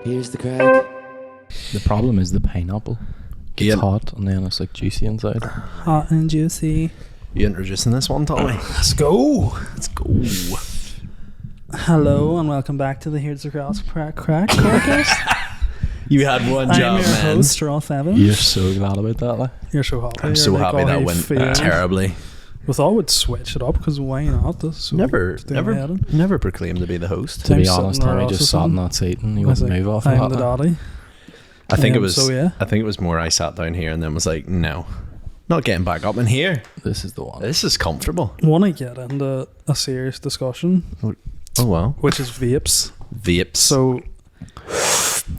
Here's the crack. The problem is the pineapple. It's hot and then it's like juicy inside. Hot and juicy. You introducing this one, Tommy? Let's go. Let's go. Hello and welcome back to the Here's the Crack podcast. You had one job, I'm your man. host, Roth Evans. You're so glad about that, like. You're so happy. I'm so happy that went terribly. We thought we'd switch it up because why not? This so Never proclaimed to be the host. To be honest, Tommy just sat in that seat and he wouldn't move off. I'm the daddy. I think it was. So yeah. I think it was more. I sat down here and then was like, no, not getting back up in here. This is the one. This is comfortable. Want to get into a serious discussion? Oh well. Which is vapes. Vapes. So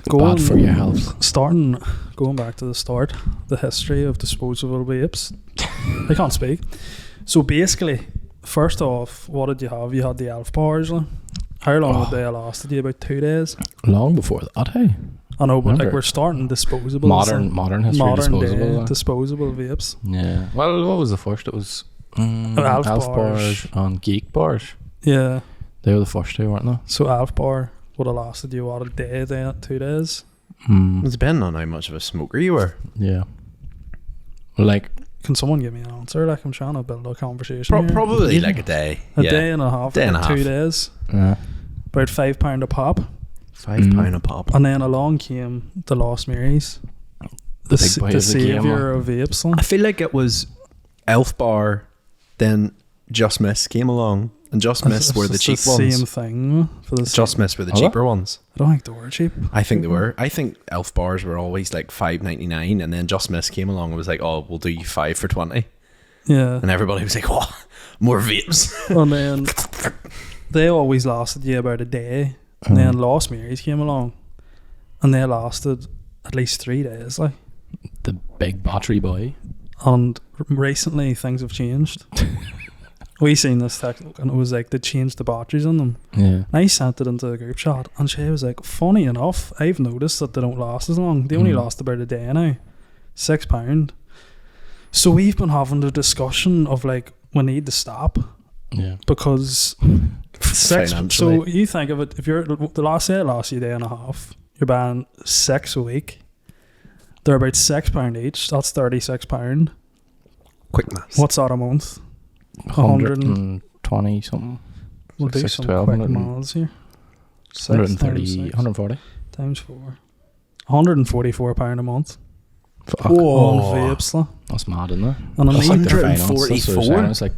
bad for your health. Going back to the start, the history of disposable vapes. I can't speak. So basically, first off, what did you have? You had the elf bars. How long would they have lasted you? About 2 days? Long before that, hey. I know, but like we're starting disposable. Modern history disposable. Disposable vapes. Yeah. Well, what was the first? It was Elf bars and geek bars. Yeah. They were the first two, weren't they? So elf bar would have lasted you what, a day, 2 days? It's depending on how much of a smoker you were. Yeah. Like, can someone give me an answer? Like, I'm trying to build a conversation here. Probably like a day. A day and a half. Day and a half. 2 days. yeah. About £5 a pop. £5 a pop. And then along came the Lost Marys. The saviour of vapes. I feel like it was Elf Bar, then Just Miss came along, and Just Miss were the cheap ones. Same thing. For the Just Miss were the cheaper ones. I don't think they were cheap. I think they were. I think Elf Bars were always like $5.99, and then Just Miss came along and was like, "Oh, we'll do you 5 for 20." Yeah. And everybody was like, "Oh, more vapes." And then they always lasted you about a day. And then Lost Marys came along, and they lasted at least 3 days. Like the big battery boy. And recently things have changed. We seen this text and it was like they changed the batteries on them. Yeah. And I sent it into the group chat and Shea was like, funny enough, I've noticed that they don't last as long. They only last about a day now. £6. So we've been having the discussion of like, we need to stop. Yeah. Because so you think of it, if you're the last day lasts you a day and a half, you're buying 6 a week. They're about £6 each. That's £36. Quick maths. What's that a month? 120 something. We'll do some quick maths here. 130, 140 times 4. £144 a month. Fuck. On vapes, though. That's mad, isn't it? And That's like their finance. 144. It's like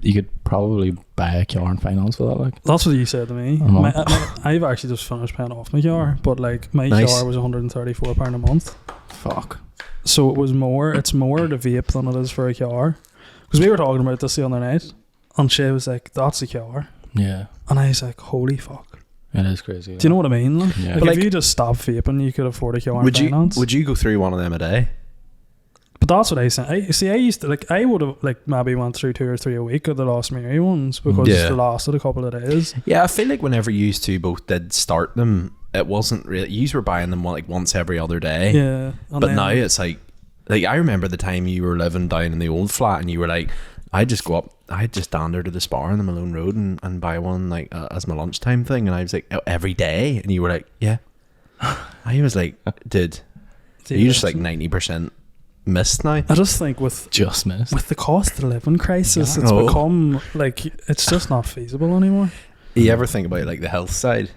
you could probably buy a car and finance for that. Like that's what you said to me. I've actually just finished paying off my car, but like my car was £134 a month. Fuck. So it was more. It's more the vape than it is for a car. Because we were talking about this the other night, and Shea was like, "That's a car." Yeah. And I was like, "Holy fuck!" It is crazy. Yeah. Do you know what I mean? Like, yeah. like if you just stop vaping, you could afford a car and finance. Would you go through one of them a day? But that's what I said. I used to like. I would have like maybe went through 2 or 3 a week of the Lost Mary ones because they lasted a couple of days. Yeah, I feel like whenever you two both did start them, it wasn't really. You were buying them like once every other day. Yeah, but now it's like I remember the time you were living down in the old flat and you were like, I'd just go up, I'd just dander to the Spar on the Malone Road and buy one like as my lunchtime thing, and I was like, every day, and you were like, yeah. I was like, dude, you just like 90% missed now. I just think with the cost of living crisis, it's become like it's just not feasible anymore. You ever think about like the health side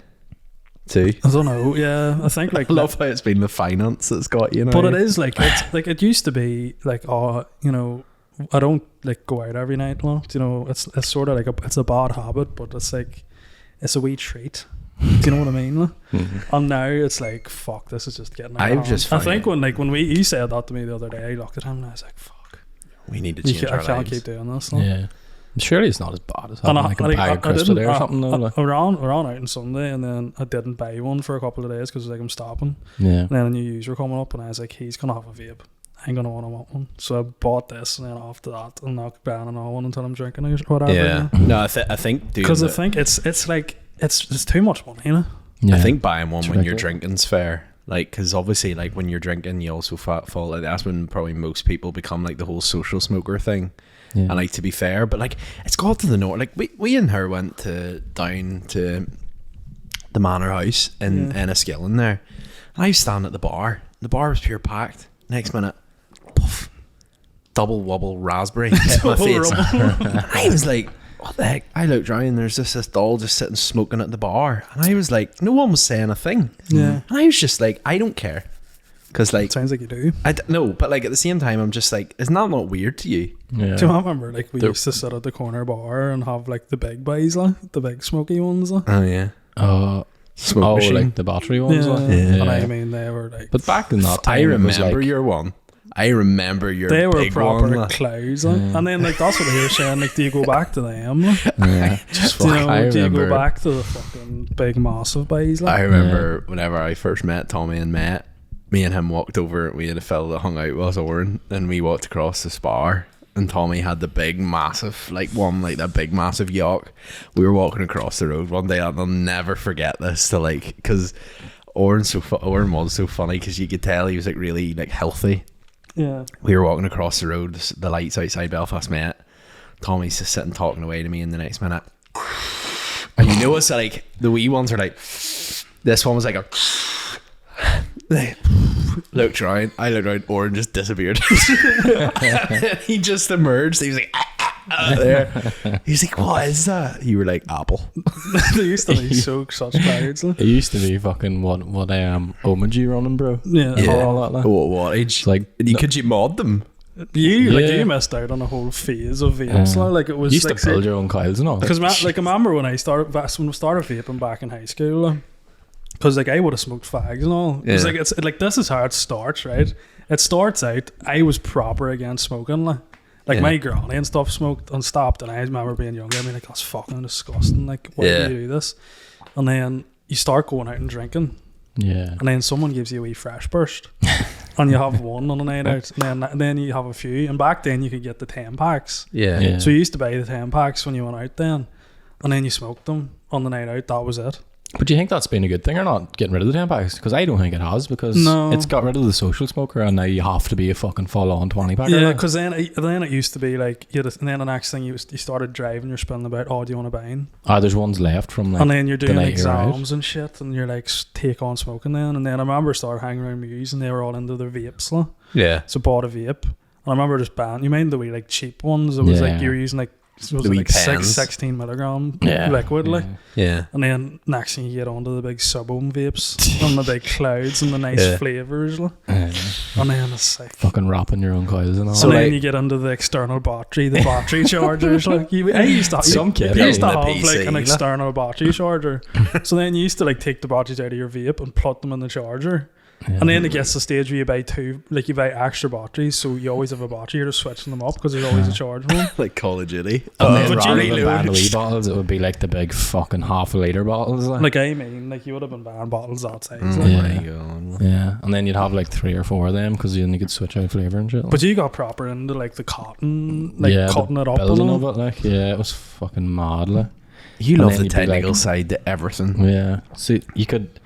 too? I don't know. Yeah, I think like I love how it's been the finance that's got you know. But it is like it's like it used to be like you know, I don't like go out every night. Well, you know, it's sort of like it's a bad habit, but it's like it's a wee treat. Do you know what I mean? Mm-hmm. And now it's like, fuck, this is just getting out of hand. I think when you said that to me the other day, I looked at him and I was like, fuck, we need to change our lives. I can't keep doing this. No? Yeah. Surely it's not as bad as having like a bag of crystal or something. I ran out on Sunday and then I didn't buy one for a couple of days because like I'm stopping. Yeah. And then a new user coming up and I was like, he's going to have a vape. I ain't going to want one. So I bought this and then after that I'm not buying another one until I'm drinking or whatever. Yeah. No, I think because I think it's like it's too much money, you know. Yeah. I think buying one when you're drinking's fair. Like, because obviously, like when you're drinking, you also fall. Like that's when probably most people become like the whole social smoker thing. Yeah. And like to be fair, but like it's got to the north. Like we in her went down to the Manor House in Enniskillen there. And I was standing at the bar. The bar was pure packed. Next minute, puff, double wobble raspberry hit my face. I was like, what the heck? I looked around and there's this doll just sitting smoking at the bar. And I was like, no one was saying a thing. Yeah. And I was just like, I don't care. Because like, sounds like you do. No, but like at the same time, I'm just like, isn't that not weird to you? Yeah. Do you remember like we used to sit at the corner bar and have like the big boys, like the big smoky ones? Like. Oh yeah. Smoke machine. Like the battery ones. Yeah. Like. And I mean, they were like. But back in that time, I remember it was like, your one. I remember your they were big proper one. clouds, like. And then like that's what they were saying. Like, do you go back to them? Like? yeah. Do you go back to the fucking big massive boys? Like? I remember whenever I first met Tommy and Matt, me and him walked over. We had a fella that hung out with us, Oren, and we walked across the spar. And Tommy had the big massive, like one, like that big massive yacht. We were walking across the road one day, and I'll never forget this. To like, because Oren was so funny because you could tell he was like really like healthy. Yeah. We were walking across the road, the lights outside Belfast Met. Tommy's just sitting talking away to me in the next minute. And you know it's like the wee ones are like, this one was like a looked around, I looked around, Oren just disappeared. He just emerged. He was like there. He's like, what is that? You were like, apple. They used to be such clouds. Like. It used to be fucking what Omagi running, bro. Yeah. All that, like. What age? Like, could you mod them? You missed out on a whole phase of vapes. Like it was you used like, to build your own coils and all. Because like I remember when we started vaping back in high school. Because like I would have smoked fags and all. It was like it's like this is how it starts, right? It starts out. I was proper against smoking, like my granny and stuff smoked and stopped, and I remember being younger. I mean, like that's fucking disgusting. Like why do you do this? And then you start going out and drinking. Yeah. And then someone gives you a wee fresh burst, and you have one on a night out, and then you have a few. And back then you could get the 10 packs. Yeah. So you used to buy the 10 packs when you went out then, and then you smoked them on the night out. That was it. But do you think that's been a good thing or not, getting rid of the 10 packs? Because I don't think it has, because it's got rid of the social smoker, and now you have to be a fucking full-on 20 packer. Yeah, because then it used to be like, and then the next thing you started driving, you're spinning about, do you want to buy in? There's ones left from like, and then you're doing the exams and shit, and you're like, take on smoking then. And then I remember I started hanging around Muse, and they were all into their vapes. Like. Yeah. So bought a vape. And I remember just buying, you mind the wee like cheap ones? It was like you were using like, was it like 16 milligram liquid, like. Yeah. And then next thing you get onto the big sub-ohm vapes and the big clouds and the nice flavours, like. And then it's like fucking wrapping your own coils and all. So then you get into the external battery, the battery chargers. Like I used to have like an external battery charger. So then you used to like take the batteries out of your vape and plug them in the charger. Yeah. And then it gets to the stage where you buy you buy extra batteries, so you always have a battery. You're just switching them up because there's always a charge one. Like Call of Duty. And then rather than buying the wee bottles, it would be like the big fucking half a litre bottles. Like I mean, like you would have been buying bottles outside. Yeah, and then you'd have like 3 or 4 of them because then you could switch out flavour and shit. But you got proper into like the cotton, like cutting it up. Building of it, like it was fucking mad. Like you love the technical side to everything. Yeah, so you could.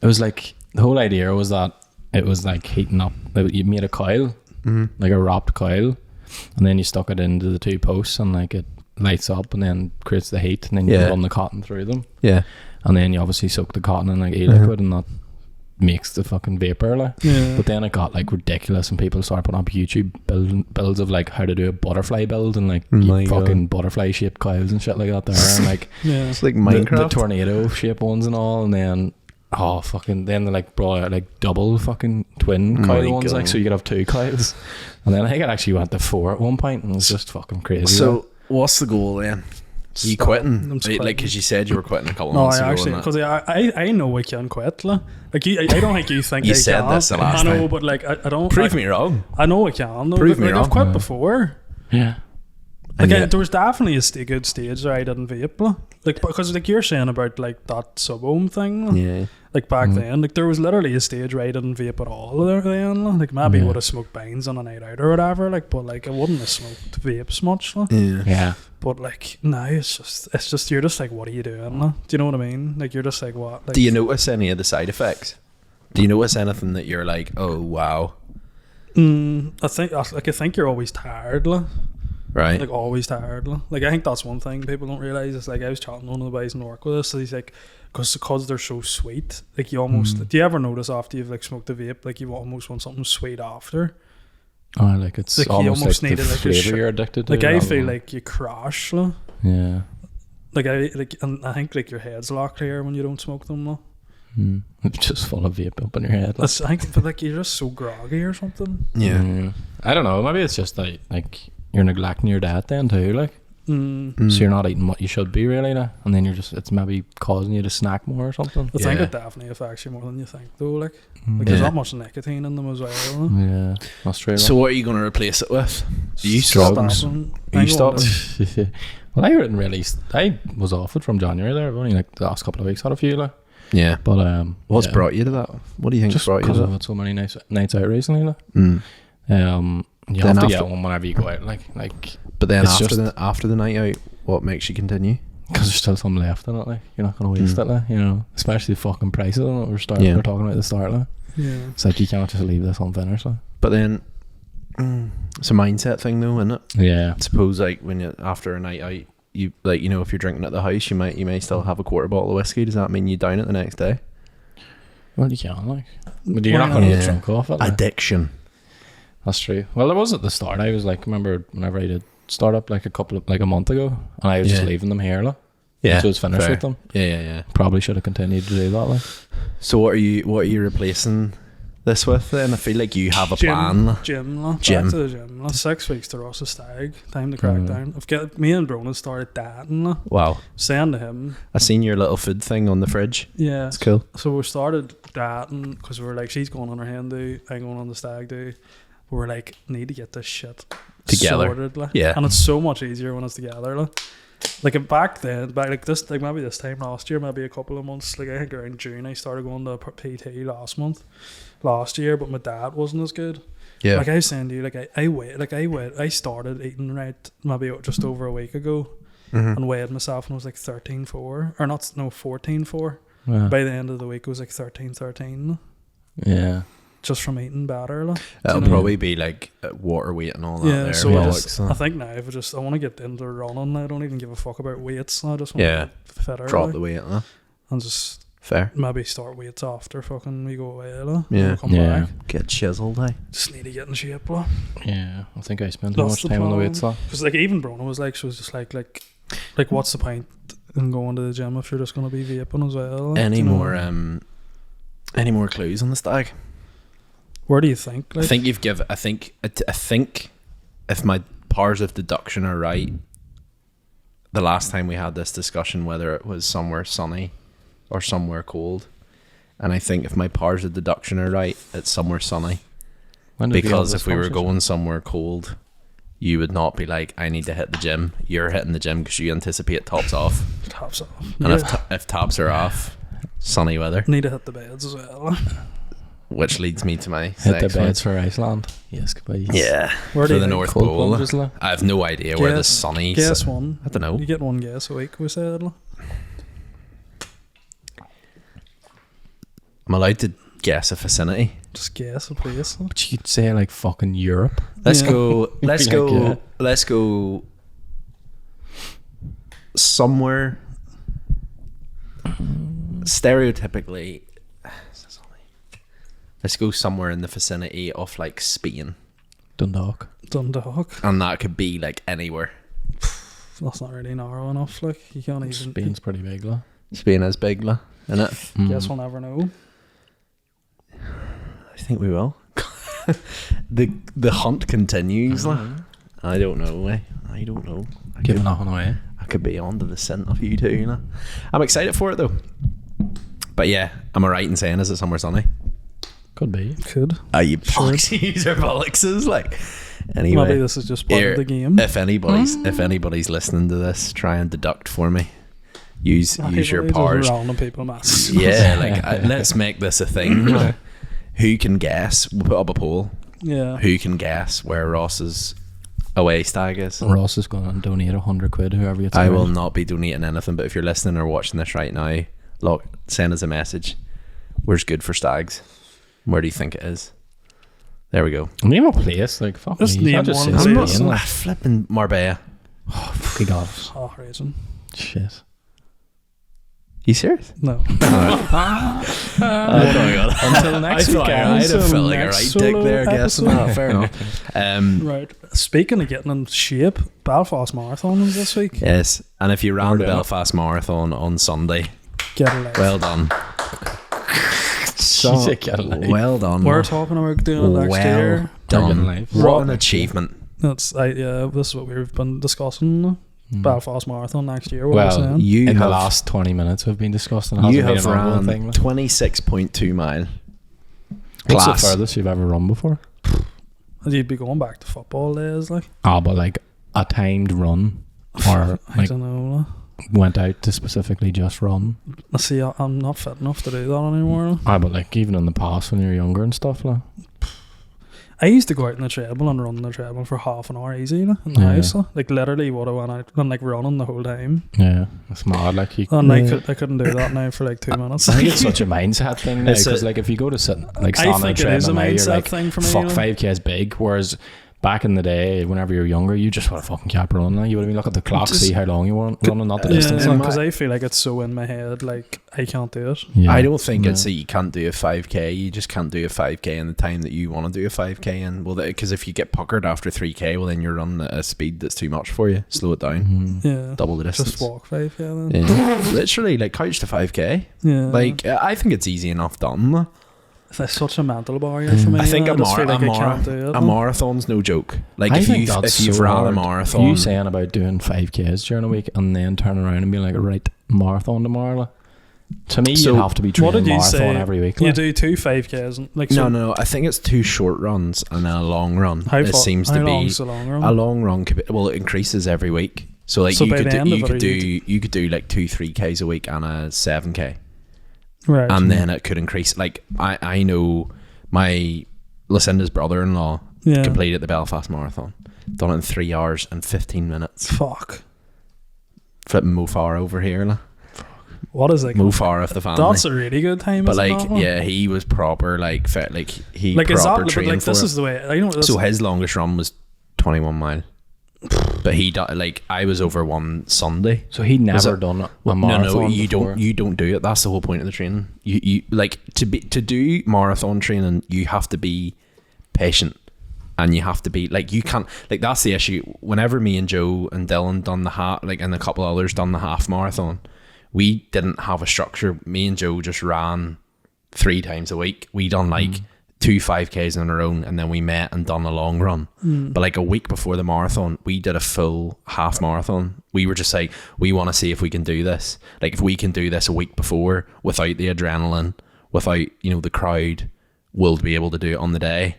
It was like. The whole idea was that it was like heating up. You made a coil, like a wrapped coil, and then you stuck it into the 2 posts, and like it lights up and then creates the heat, and then you run the cotton through them. Yeah, and then you obviously soak the cotton in like e-liquid, and that makes the fucking vapor. Like, but then it got like ridiculous, and people started putting up YouTube builds of like how to do a butterfly build and like fucking butterfly shaped coils and shit like that there, and like it's like Minecraft, the tornado shape ones and all, and then. Then they like brought out like double fucking twin coil ones, like so you could have 2 coils. And then I think it actually went to 4 at one point, and it was just fucking crazy. So what's the goal then? You quitting? Like because you said you were quitting a couple months ago. No, actually, because I know we can quit. Like you, I don't think you think you I said can. this the last time. I know, but like I don't. Prove me wrong. I know I can. Though, Prove me wrong. I've quit before. Yeah. Like there was definitely a good stage where I didn't vape, like because like you're saying about like that sub-ohm thing, like back then, like there was literally a stage where I didn't vape at all there then, like maybe I would have smoked beans on a night out or whatever, like but like I wouldn't have smoked vapes much, but like now it's just you're just like, what are you doing? Do you know what I mean? Like you're just like, what? Like, do you notice any of the side effects? Do you notice anything that you're like, oh wow? I think you're always tired, like. Right. Like always tired. Like I think that's one thing people don't realise. It's like I was chatting to one of the boys in work with us, so he's like, because they're so sweet. Like you almost. Do you ever notice after you've like smoked a vape, like you almost want something sweet after? Oh, like it's Like, you almost almost like need the it, like, flavour you're addicted to. Like I rather feel than- like you crash. Like. Yeah. And I think like your head's a lot clearer when you don't smoke them. Like. It's just full of vape up in your head. I think, but like you're just so groggy or something. Yeah. I don't know. Maybe it's just like you're neglecting your diet then too. Like, so you're not eating what you should be really, like, and then it's maybe causing you to snack more or something. I think Yeah. it definitely affects you more than you think, though. Like there's not much nicotine in them as well. Yeah, that's true. So what are you going to replace it with? Do you Drugs. stop? I You stopped? Well, I didn't really. I was off it from January there. I've only like the last couple of weeks had a few. Like, Yeah. but What's yeah. brought you to that? What do you think Just brought you because to I've that? had so many nights out recently. Like. Mm. You Then have to after- get one whenever you go out. Like But then It's after the night out, what makes you continue? because there's still some left in it. Like you're not gonna waste it. Like, you know, especially the fucking prices on it. We're talking about at the start. Like. Yeah. It's like you can't just leave this unfinished. Like. But then it's a mindset thing, though, isn't it? Yeah. I suppose like when you after a night out, you like if you're drinking at the house, you may still have a quarter bottle of whiskey. Does that mean you down it the next day? Well, you can, like, but you're Why not going to not? get drunk off it. Like. Addiction. That's true. Well, it was at the start. I was like, remember whenever I did start up like a month ago, and I was just leaving them here, like, Yeah. so it's finished fair. with them. Yeah. Probably should have continued to do that, like. So what are you replacing this with then? I feel like you have a plan. Gym. Back Gym. to the gym. 6 weeks to Ross a stag. Time to crack down. Me and Brona started dieting. Wow. Saying to him, I seen your little food thing on the fridge. yeah. It's cool. So we started dieting because we were like, she's going on her hen do, I'm going on the stag do. We were like, need to get this shit Together. sorted, like. Yeah. And it's so much easier when it's together, like back like this, like maybe this time last year, maybe a couple of months, like I think around June I started going to PT last year, but my dad wasn't as good. Yeah. Like I was saying to you, like I started eating right maybe just over a week ago, and weighed myself and I was like 13.4 or 14.4. Yeah. By the end of the week it was like 13.13, Yeah. just from eating better, like. That'll you know? probably be like water weight and all that. Yeah, there. so yeah. I think now if I want to get into running, I don't even give a fuck about weights. I just want to get fitter, drop like, the weight, huh? and just Fair. maybe start weights after fucking we go away, like. Yeah. We'll come Yeah. back. Get chiseled, eh? Just need to get in shape, like. Yeah. I think I spent too That's much the time on the plan. weights, like. Because like even Brona was like, she was just like what's the point in going to the gym if you're just going to be vaping as well? Like, Any you know? more any more clues on the stag? Where do you think? Like, I think you've given. I think if my powers of deduction are right, the last time we had this discussion, whether it was somewhere sunny or somewhere cold, and I think if my powers of deduction are right, it's somewhere sunny. When did we have Because this if we were conversation? going somewhere cold, you would not be like, I need to hit the gym. You're hitting the gym because you anticipate tops off, tops off. and Yeah. if tops are off, sunny weather. Need to hit the beds as well. Like. Which leads me to my Hit the next one. beds for Iceland. Yes, goodbye. Yeah, Where for do the you North Cold Pole. plunges, like. I have no idea where the Guess- sunny. Guess one. I don't know. You get one guess a week, we said. Like. I'm allowed to guess a vicinity. Just guess a place. Like. But you could say like fucking Europe. Let's Yeah. go. Let's Like, go. yeah. Let's go. Somewhere. Stereotypically, let's go somewhere in the vicinity of like Spain, Dundalk. Dundalk. and that could be like anywhere. That's not really narrow enough. Like you can't even. Spain's pretty big, like. Spain is big, isn't it? Guess we'll never know. I think we will. the hunt continues. Like. I don't know. I don't know. Giving nothing away. I could be onto the scent of you too, you know. I'm excited for it though. But yeah, am I right in saying is it somewhere sunny? Could be. Could. Are you Sure. bollocks or bollockses? Like anyway. Maybe this is just part here, of the game. If anybody's listening to this, try and deduct for me. Use your powers. Random people mass. Yeah, like let's make this a thing. Like, who can guess? We'll put up a poll. Yeah. Who can guess where Ross's away stag is? Ross is going to donate £100, whoever gets I it will right. not be donating anything, but if you're listening or watching this right now, look, send us a message. Where's good for stags? Where do you think it is? There we go. Name a place, like fuck Just me. You can't name just one say place. Spain, like, Flipping Marbella. oh, fucking god. Oh, raging. Shit. You serious? No. Oh my god. Until next week, I'd guys. have felt like a next right dick solo there, I guess. episode. No, fair enough. Right. Speaking of getting in shape, Belfast Marathon is this week. Yes, and if you ran the Yeah. Belfast Marathon on Sunday, Get a life. well done. She said get a life. Well done. We're talking about doing it next well year. Getting done. life. What an achievement. This is what we've been discussing. Belfast Marathon next year. What Well, we're saying. You in have the last 20 minutes we've been discussing. you Hasn't have been an ongoing ran thing, like. 26.2 mile. What's Class. the furthest you've ever run before? You'd be going back to football days, like. Ah, but like a timed run, or I like don't know. went out to specifically just run. I see. I'm not fit enough to do that anymore. Ah, but like even in the past when you were younger and stuff, like. I used to go out in the treadmill and run the treadmill for half an hour easy, in the Yeah. house. Like literally, what I went out and like running the whole time. Yeah, it's mad. Like you. And I couldn't do that now for like 2 minutes. I think it's such a mindset thing now, It's because a- like if you go to sit like I stand on a think it is a treadmill now, you're mindset like thing for me. fuck, you know? 5k is big, whereas back in the day whenever you were younger you just would have fucking kept running. Like, you would have been look at the clock, Just- see how long you were running, not the distance. Yeah, Like. because I feel like it's so in my head, like I can't do it. Yeah. I don't think Yeah. it's that you can't do a 5k. You just can't do a 5k in the time that you want to do a 5k. And well, because if you get puckered after 3k, well then you're running at a speed that's too much for you. Slow it down. Mhm. Yeah, Double the distance. just walk 5k then. Yeah. Literally, like couch to 5k. Yeah, Like I think it's easy enough done. it's such a mental barrier for me. I think I a, just feel like I mar- can't do it. a marathon's no joke. Like I if think you that's if you've so ran a hard. marathon, You saying about doing 5k's during a week and then turning around and being like, right, marathon tomorrow. Like, to me, So, you'd have to be what training did you marathon say? every week. You Like. do 2 5k's and like no, so no, I think it's 2 short runs and a long run. How It far, seems how to be long's the long run? a long run. Could be, well, it increases every week. So like So you by could the do, end you of could it, do you could do like 2-3k's a week and a 7k, Right. and then it could increase. Like I know my Lucinda's brother-in-law yeah. completed the Belfast Marathon, done it in 3 hours and 15 minutes. Fuck. Flipping Mofar over here, like. What is like? Mofar of the family. That's a really good time. But is it like, not? yeah, he was proper like fit, like he Like is proper that? But trained like for this it. is the way I don't. So his longest run was 21 mile. But he like I was over one Sunday. So he'd Was never it- done a marathon. No, you before. don't do it. That's the whole point of the training. You like to do marathon training. You have to be patient, and you have to be like you can't like that's the issue. Whenever me and Joe and Dylan done the half, like and a couple others done the half marathon, we didn't have a structure. Me and Joe just ran 3 times a week. We done like 2 5k's on our own, and then we met and done a long run. But like a week before the marathon, we did a full half marathon. We were just like, we want to see if we can do this. Like if we can do this a week before without the adrenaline, without the crowd, we'll be able to do it on the day.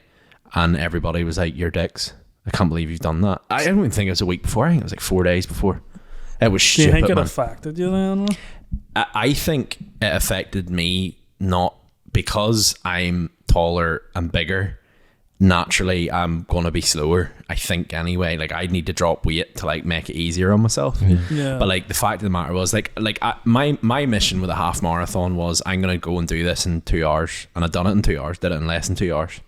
And everybody was like, "You're dicks. I can't believe you've done that." I don't even think it was a week before. I think it was like 4 days before. It was Do you stupid, think it man. affected you then? I think it affected me not because I'm taller and bigger. Naturally, I'm gonna be slower. I think anyway. Like I need to drop weight to like make it easier on myself. Yeah. But like the fact of the matter was my mission with a half marathon was I'm gonna go and do this in 2 hours, and I done it in 2 hours. Did it in less than 2 hours.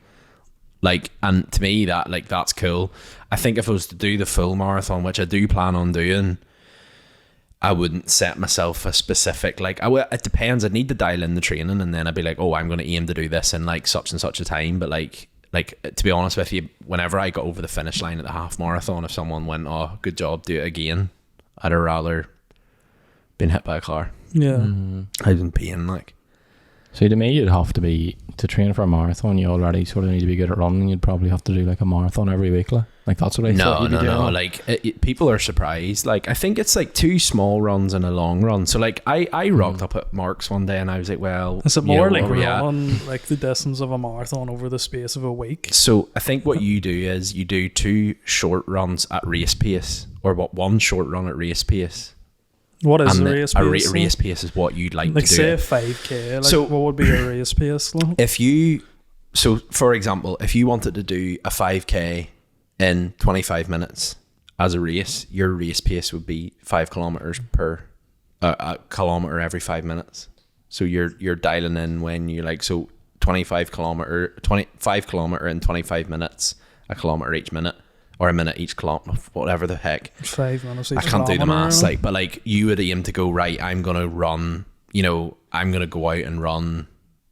Like, and to me that like that's cool. I think if I was to do the full marathon, which I do plan on doing, I wouldn't set myself a specific like. It depends. I'd need to dial in the training, and then I'd be like, oh, I'm going to aim to do this in like such and such a time. But like to be honest with you, whenever I got over the finish line at the half marathon, if someone went, "Oh, good job, do it again," I'd have rather been hit by a car. Yeah. I'd been peeing like. So to me, you'd have to be to train for a marathon. You already sort of need to be good at running. You'd probably have to do like a marathon every week. Like that's what I thought. You'd be doing. Like people are surprised. Like I think it's like 2 small runs and a long run. So like I rocked up at Mark's one day and I was like, well, Is it more like where we at? running like the distance of a marathon over the space of a week? So I think what you do is you do 2 short runs at race pace, or one short run at race pace. What is And a race pace? A race pace is what you'd like Like to do. say 5k. Like So- what would be a race pace? Like? So for example, if you wanted to do a 5k in 25 minutes as a race, your race pace would be 5 kilometers per a kilometer every 5 minutes. So you're dialing in when you like, so 25 kilometer in 25 minutes, a kilometer each minute, or a minute each kilometer, whatever the heck. 5 minutes each I can't do the kilometer. maths, like, but like you would aim to go, right, I'm gonna run, you know, I'm gonna go out and run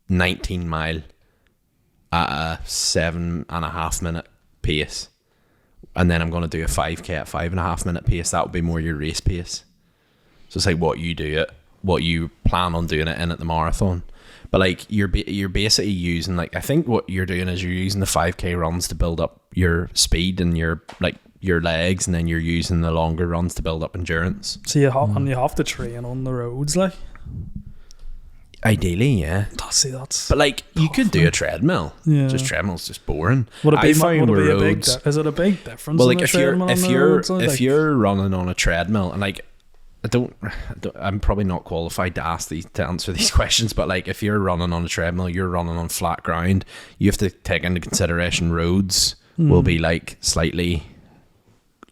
19 mile at a 7.5 minute pace, and then I'm gonna do a 5k at 5.5 minute pace. That would be more your race pace. So it's like what you plan on doing it in at the marathon. But like you're basically using, like, I think what you're doing is you're using the 5k runs to build up your speed and your legs, and then you're using the longer runs to build up endurance. So you have to train on the roads, like. Ideally, yeah. That's. But like you could do a treadmill. Yeah. Just treadmill's just boring. Would it be, I find would it be a big? roads. Is it a big difference? Well, in like a if treadmill and the roads, like? if you're running on a treadmill, and like I'm probably not qualified to answer these questions, but like if you're running on a treadmill, you're running on flat ground. You have to take into consideration roads will be like slightly,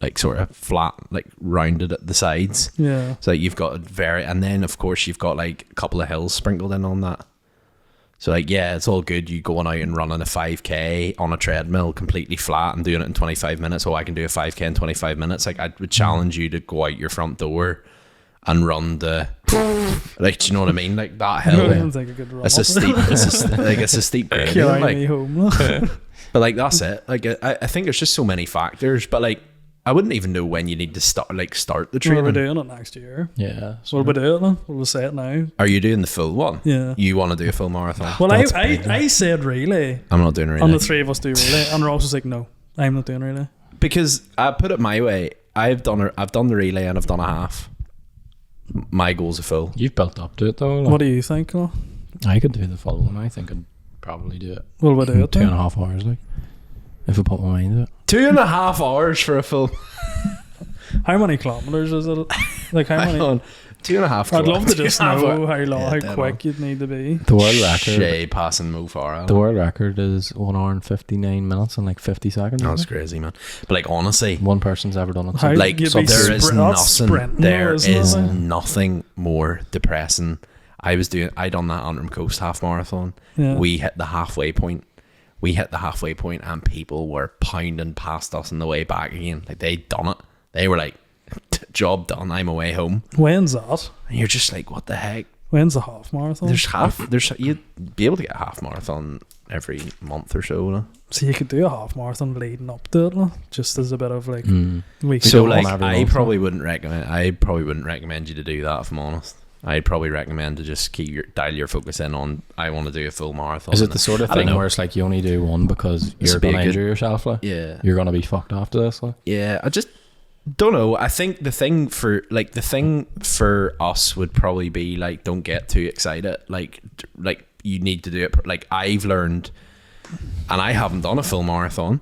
like sort of flat, like rounded at the sides. Yeah. So you've got and then of course you've got like a couple of hills sprinkled in on that. So like, yeah, it's all good. You going out and running a 5k on a treadmill completely flat and doing it in 25 minutes. Oh, I can do a 5k in 25 minutes. Like I would challenge you to go out your front door and run the, like, do you know what I mean? Like that hill. I don't think I could run. It's a steep, it's a steep gradient. Carry Like, me home. but like that's it. Like I think there's just so many factors. But like I wouldn't even know when you need to start the We're training. doing it next year. Yeah. So we'll do it then. We'll say it now. Are you doing the full one? Yeah. You want to do a full marathon? Well, That's I said relay, I'm not doing it and really. the three of us do relay, and Ross was like, "No, I'm not doing relay." Because I put it my way. I've done the relay and I've done a half. My goal's a full. You've built up to it though. Like, What do you think? Lo? I could do the full one. I think I'd probably do it. Will we do it? 2.5 hours, like, if I put my mind to it. 2.5 hours for a full. How many kilometers is it? Like how many? 2.5. I'd love to just know how long, Yeah, how dead quick you'd need to be. The world record. Shea passing Mo Farah. The world record is 1 hour and 59 minutes and like 50 seconds. That's isn't it? crazy, man. But like honestly, One person's ever done it. How- So like you'd be there is that's sprinting, there isn't it, is like? nothing more depressing. I done that Antrim Coast half marathon. Yeah. We hit the halfway point. And people were pounding past us on the way back again. Like they'd done it. They were like, job done, I'm away home. When's that? And you're just like, what the heck? When's the half marathon? You'd be able to get a half marathon every month or so. No? So you could do a half marathon leading up to it, lo, just as a bit of like week. So do one like, every I month, probably wouldn't recommend you to do that, if I'm honest. I'd probably recommend to just dial your focus in on, I want to do a full marathon. is it the sort of I don't thing know. where it's like you only do one because This you're would be going a to good- injure yourself? Like, Yeah. you're going to be fucked after this? Like, Yeah, I just don't know. I think the thing for us would probably be like, don't get too excited. Like you need to do it. Like I've learned, and I haven't done a full marathon.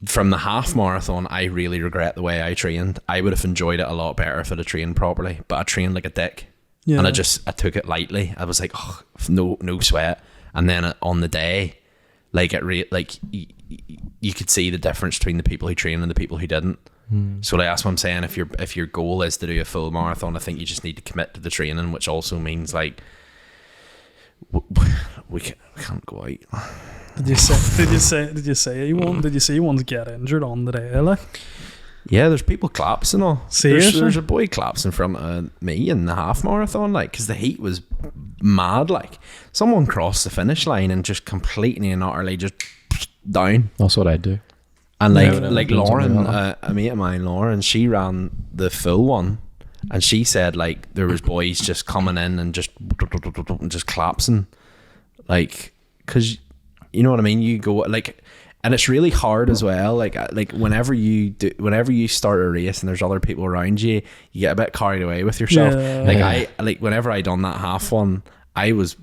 From the half marathon, I really regret the way I trained. I would have enjoyed it a lot better if I'd have trained properly, but I trained like a dick. Yeah. And I took it lightly. I was like, oh, no sweat. And then on the day, like you could see the difference between the people who trained and the people who didn't. So like that's what I'm saying. If your goal is to do a full marathon, I think you just need to commit to the training, which also means like we can't go out. Did you say you want to get injured on the day? Like, Yeah, there's people collapsing. Seriously? There's a boy collapsing in front of me in the half marathon, like, because the heat was mad. Like, someone crossed the finish line and just completely and utterly just down. that's what I'd do. And Yeah, like yeah, Lauren, something like a mate of mine, Lauren, she ran the full one, and she said like there was boys just coming in and just collapsing, like, because you know what I mean. You go like, and it's really hard as well. Like whenever you start a race and there's other people around you, you get a bit carried away with yourself. Yeah. Whenever I done that half one, I was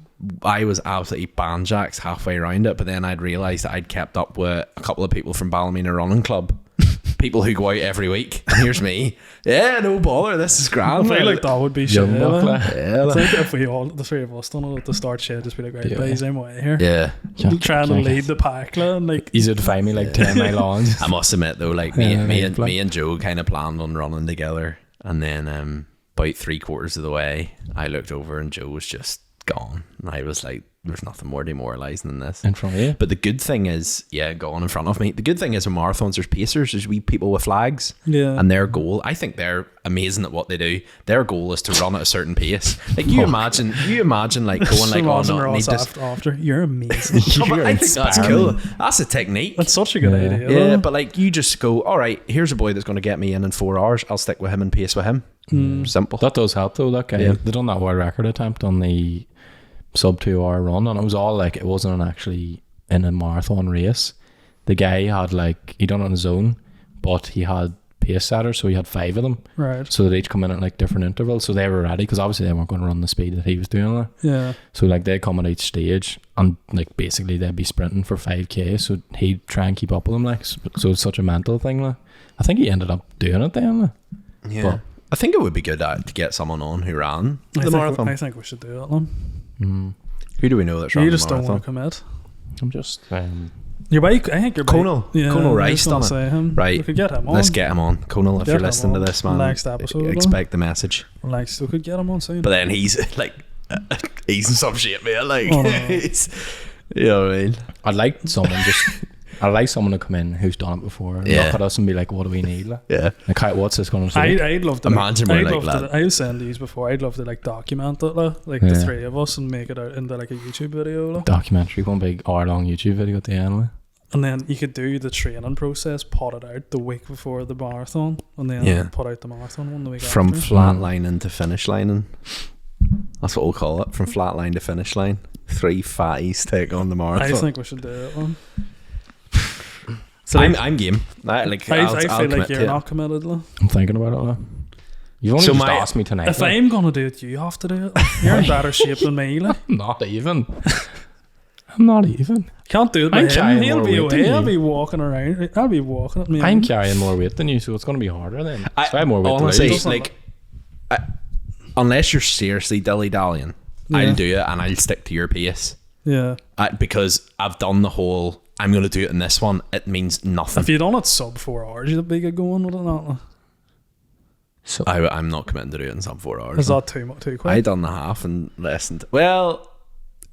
absolutely banjaxed halfway around it, but then I'd realised that I'd kept up with a couple of people from Ballymena Running Club, people who go out every week, and here's me. Yeah, no bother, this is I grand. feel like that would be shit. Young buck, like. Yeah, I think if we all, the three of us, done it at the start, shit, just be like, right, Yeah. boys, I'm away here. yeah. Trying to lead the pack, and like, Easy to find me like 10 mile on. I must admit though, like Yeah, me and Joe kind of planned on running together, and then about 3/4 of the way, I looked over and Joe was just gone, and I was like, there's nothing more demoralising than this. In front of you. But the good thing is, go on in front of me. The good thing is in marathons, there's pacers, there's wee people with flags. Yeah. And their goal, I think they're amazing at what they do. Their goal is to run at a certain pace. Like you imagine like going like, oh no, need this. After you're amazing. No, but I think that's cool. That's a technique. That's such a good idea. Yeah, though. but like you just go, all right, here's a boy that's going to get me in 4 hours. I'll stick with him and pace with him. Simple. That does help though. That guy, they done that world record attempt on the sub 2 hour run, and it was all like, it wasn't actually in a marathon race. The guy had like, he done it on his own, but he had pace setters, so he had 5 of them. Right. So they'd come in at like different intervals, so they were ready, because obviously they weren't going to run the speed that he was doing there. Yeah. So like they'd come at each stage, and like basically they'd be sprinting for 5k, so he'd try and keep up with them, like, so it's such a mental thing. Like, I think he ended up doing it then. Like. Yeah. But I think it would be good to get someone on who ran the marathon. I think we should do it, man. Who do we know that's ran You the just don't marathon? want to commit. I'm just Your bike, I think your bike. Conal Rice done it. Say him. Right. We could get him on. Let's get him on. Conal, if Get you're him listening to on. this, man, Next episode, expect the message. Like, we could get him on soon. But then he's like, he's in some shape, mate. Like, Oh, no. he's, you know what I mean? I'd like someone to come in who's done it before and Yeah. look at us and be like, what do we need? Like, Yeah. like what's this going to take? I'd love to. Imagine we're I'd like love that. to, I was saying these before. I'd love to like document it, like Yeah. the 3 of us, and make it out into like a YouTube video, like. Documentary, one big hour-long YouTube video at the end. Like. And then you could do the training process, put it out the week before the marathon, and then put out the marathon one the week From after. flat lining to finish lining. That's what we'll call it. From flat line to finish line. 3 fatties take on the marathon. I think we should do it, man. So I'm game. I feel I'll like like you're not committed, like. I'm thinking about it. Like. You've only So just my- asked me tonight. If like. I'm gonna do it, you have to do it. You're in better shape than me, like. Not even. I'm not even. Can't do it I'm with him. carrying He'll more be weight than away. I'll you. be walking around. I'll be walking at me. I'm carrying more weight than you, so it's going to be harder then. So I have more weight honestly, to lose. like, unless you're seriously dilly-dallying, Yeah. I'll do it and I'll stick to your pace. Yeah. Because I've done the whole, I'm going to do it in this one, it means nothing. If you'd done it sub 4 hours, you'd be good going with it, not like. So I'm not committing to do it in some 4 hours. Is that too quick? I done the half and less than... Well,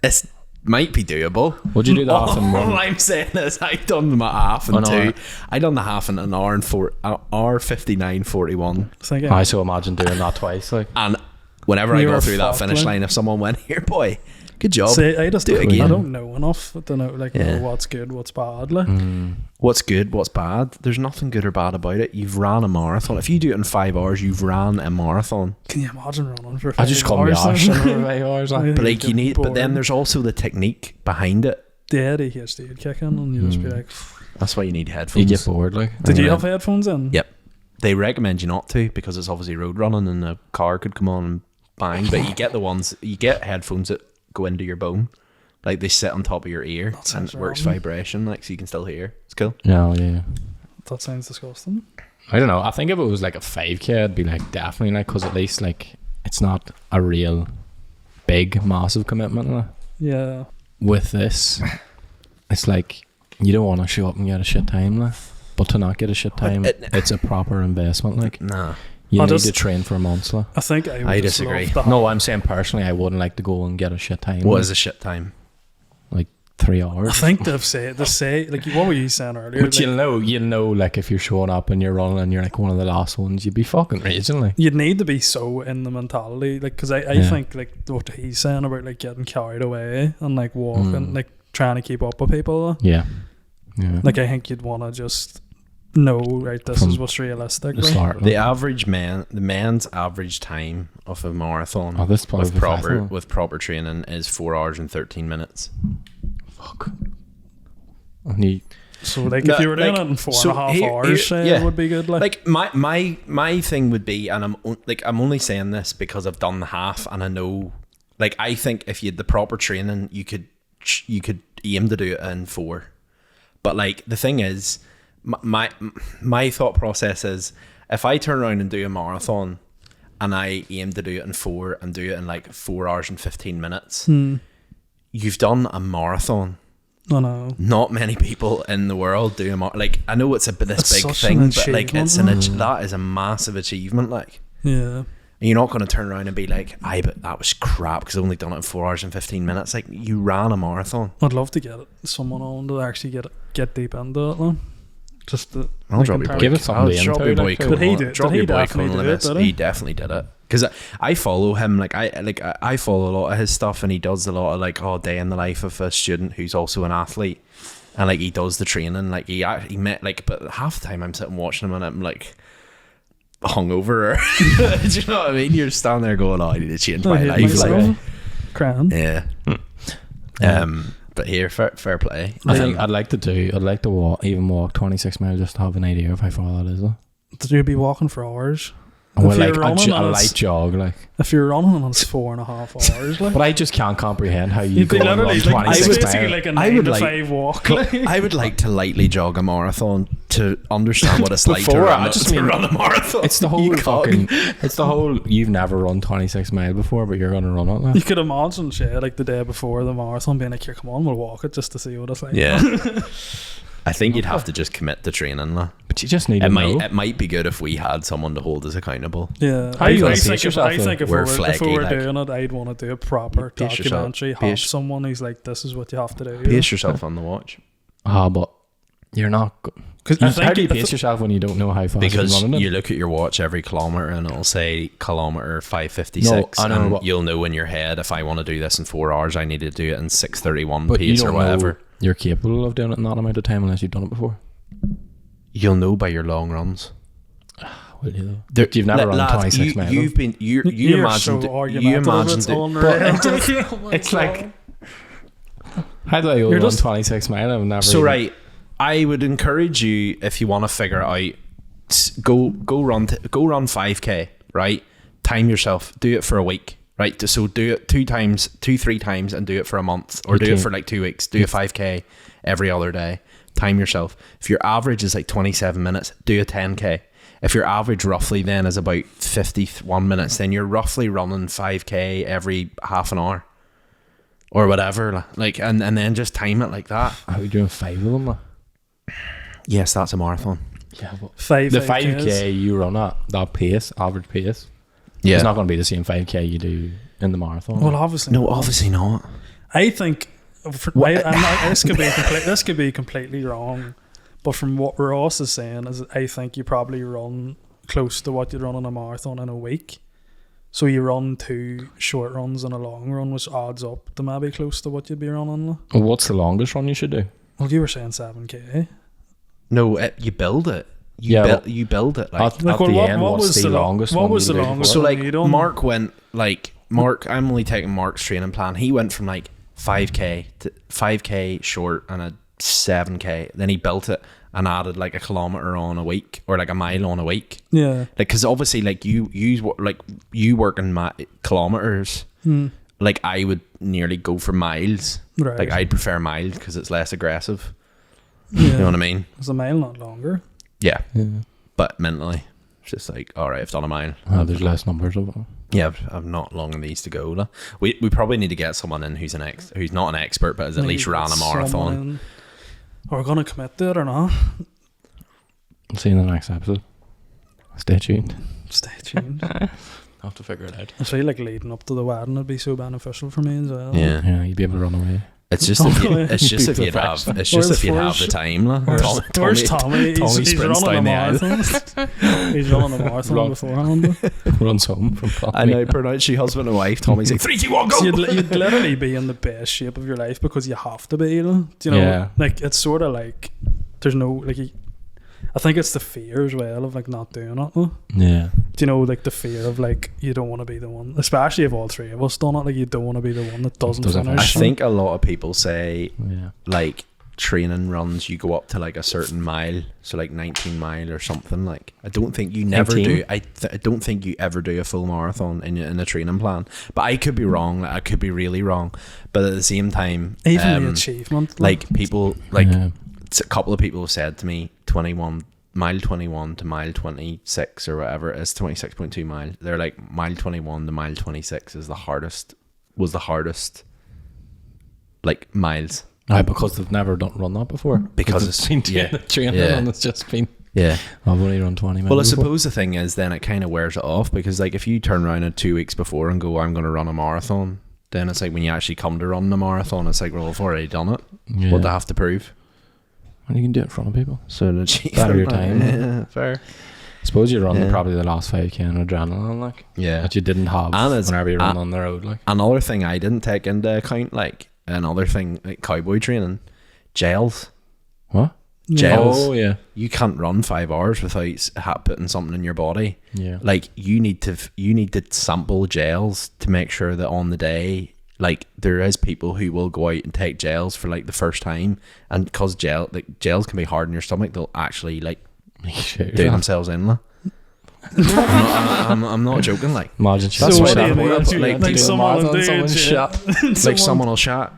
it might be doable. would you do the half in All one? I'm saying is I done my half in Oh, no, 2. I done the half in an hour and hour 59:41. Thinking, I so imagine doing that twice. Like, And whenever I You go were through that fucked, finish like. line, if someone went, here, boy, good job. see, I just Do it don't, again. I don't know enough to know like Yeah. know what's good, what's bad. Like. What's good, what's bad? There's nothing good or bad about it. You've ran a marathon. If you do it in 5 hours, you've ran a marathon. Can you imagine running for 5 I just call me hours? arse in 5 hours. Like. But like you need, but then there's also the technique behind it. the ADHD would kick in, and you just be like, That's why you need You headphones. get bored. Like, "Did you Yeah. have headphones in?" Yep. They recommend you not to because it's obviously road running and a car could come on and bang. But you get headphones that go into your bone. Like they sit on top of your ear and sounds it works wrong. vibration, like so you can still hear. It's cool. no, yeah. That sounds disgusting. I don't know. I think if it was like a 5k, I'd be like definitely like, because at least like it's not a real big massive commitment. Like. Yeah. With this, it's like you don't want to show up and get a shit time, like. But to not get a shit time, it's a proper investment. Like Nah. you I need just- to train for months. Like. I think I would I just disagree. love the No, I'm saying personally, I wouldn't like to go and get a shit time. What like, is a shit time? like 3 hours. I think they say like what were you saying earlier? But Like, you'll know, like if you're showing up and you're running and you're like one of the last ones, you'd be fucking raging. Like, you'd need to be so in the mentality, like, because I Yeah. think like what he's saying about like getting carried away and like walking, like trying to keep up with people. yeah. Like I think you'd want to just know, right, this From is what's realistic. The Like. start. The average the man's average time of a marathon Oh, this probably with proper training is 4 hours and 13 minutes. fuck. And you, So like No, if you were doing like, it in 4.5 so here- hours, here- say, yeah. it would be good. Like, Like my thing would be, and I'm only saying this because I've done the half, and I know, like I think if you had the proper training, you could aim to do it in 4. But like the thing is, my thought process is, if I turn around and do a marathon, and I aim to do it in 4 and do it in like 4 hours and 15 minutes, you've done a marathon. I know. Not many people in the world do like I know it's It's big such thing, an but like it's achievement. that is a massive achievement. Like Yeah. And you're not going to turn around and be like, but that was crap because I only done it in 4 hours and 15 minutes. Like, you ran a marathon. I'd love to get someone on to actually get deep into it, man. Just to I'll drop your boy. Give it something I'll drop your boy. Did he do it? Drop Did he your boy. definitely do it, did he? He definitely did it. Because I follow him. I follow a lot of his stuff, and he does a lot of like day in the life of a student who's also an athlete, and like he does the training. Like he met like, but half the time I'm sitting watching him, and I'm like hungover. Do you know what I mean? You're standing there going, I need to change my life. Like, crying. yeah. But here, fair play. I think I'd like to walk 26 miles just to have an idea of how far that is. Though. Did you be walking for hours? Well, like a light jog, like if you're running and it's 4.5 hours, like. But I just can't comprehend how you go and run 26 miles. Like a 9 to 5 walk. I would like to lightly jog a marathon to understand what it's like to run a marathon. It's the whole you've never run 26 miles before, but you're going to run it. Like. You could imagine, Shea, like the day before the marathon, being like, "Here, come on, we'll walk it just to see what it's like." Yeah. I think you'd have to just commit to training, but you just need to know. It might be good if we had someone to hold us accountable. Yeah, I think if we were doing it, I'd want to do a proper documentary. Have someone who's like, "This is what you have to do." Pace yourself on the watch. But you're not. How do you pace yourself when you don't know how fast you're running? Because you look at your watch every kilometre and it'll say kilometre 5:56. No, I know, and you'll know in your head, if I want to do this in 4 hours, I need to do it in 6:31 pace or whatever. You're capable of doing it in that amount of time unless you've done it before. You'll know by your long runs. Will you though? You've never run 26 miles. You imagined it. It's like, how do I go run 26 miles? I've never. So right, I would encourage you, if you want to figure it out, go run 5k. Right, time yourself. Do it for a week. Right, so do it 3 times, and do it for a month, or do it for like 2 weeks. Do a 5k every other day. Time yourself. If your average is like 27 minutes, do a 10k. If your average roughly then is about 51 minutes, then you're roughly running 5k every half an hour, or whatever. Like, and then just time it like that. Are we doing 5 of them? Yes, that's a marathon. Yeah, but the 5k you run at that pace, average pace. Yeah, it's not going to be the same 5k you do in the marathon. Well, obviously, obviously not. I think this could be completely wrong, but from what Ross is saying, is I think you probably run close to what you run in a marathon in a week. So you run 2 short runs and a long run, which adds up to maybe close to what you'd be running. Well, what's the longest run you should do? Well, you were saying 7k. No, you build it. You build it. Like, at the end, what's the longest one? What was the longest? So like Mark went I'm only taking Mark's training plan. He went from like 5k to 5k short and a 7k. Then he built it and added like a kilometre on a week, or like a mile on a week. Yeah. Like, because obviously like you work in kilometres. Like I would nearly go for miles. Right. Like I'd prefer miles because it's less aggressive. Yeah. You know what I mean? Is a mile not longer? Yeah. But mentally, it's just like, all right, I've done a mile. There's less numbers of it. Yeah, I've not long in these to go. We probably need to get someone in who's not an expert, but has at least ran a marathon. Are we going to commit to it or not? See you in the next episode. Stay tuned. I'll have to figure it out. I feel like leading up to the wedding would be so beneficial for me as well. Yeah, you'd be able to run away. It's just if you have the time. Where's Tommy? He's running a marathon. He's running a marathon beforehand. Runs home from Tommy. I know, pronounce you husband and wife. Tommy's like 3, 2, 1, go. So you'd literally be in the best shape of your life because you have to be. Do you know? Yeah. Like it's sort of like there's no like. I think it's the fear as well of like not doing it. Yeah. Do you know, like the fear of like you don't want to be the one, especially if all 3 of us done it. Like you don't want to be the one that doesn't finish. I think a lot of people say like training runs you go up to like a certain mile, so like 19 mile or something. Like I don't think you never 19? Do. I don't think you ever do a full marathon in a training plan. But I could be wrong. Like, I could be really wrong. But at the same time, even the achievement, like people like. Yeah. A couple of people have said to me mile 21 to mile 26 or whatever it is, 26.2 miles. They're like mile 21 to mile 26 was the hardest like miles. Because they've never run that before. Because it's been training and it's just been Yeah. I've only run 20 minutes. Well, I before. suppose the thing is then it kind of wears it off, because like if you turn around at 2 weeks before and go, I'm going to run a marathon, then it's like when you actually come to run the marathon, it's like, well, I've already done it. Yeah. What do I have to prove? And you can do it in front of people. So to achieve Better your it. time. Yeah, fair. I suppose you're running Yeah. probably the last 5k on adrenaline, like, Yeah. that you didn't have And it's- whenever you run on the road, like. Another thing I didn't take into account, like another thing, like cowboy training, gels. What? Gels. Oh, yeah. You can't run 5 hours without putting something in your body. Yeah. Like you need to sample gels to make sure that on the day, like there is people who will go out and take gels for like the first time, and because gels can be hard in your stomach, they'll actually like do themselves in. Like. I'm not joking. Like Imagine So what do you mean? like, Like someone will do a someone jet. shot. like someone will chat.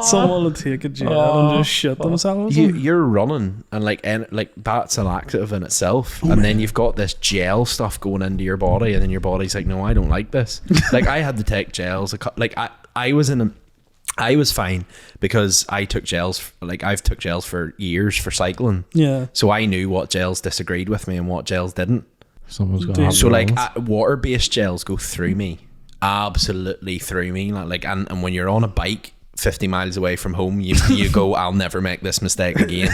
Someone will take a jet and just shit themselves. You're running and like that's an active in itself, and then you've got this gel stuff going into your body, and then your body's like, no, I don't like this. Like I had to take gels. Like I was fine because I took gels. Like I've took gels for years for cycling, Yeah. so I knew what gels disagreed with me and what gels didn't. Someone's Dude, going to So like water-based gels go through me, absolutely through me. Like and when you're on a bike 50 miles away from home, you go, I'll never make this mistake again.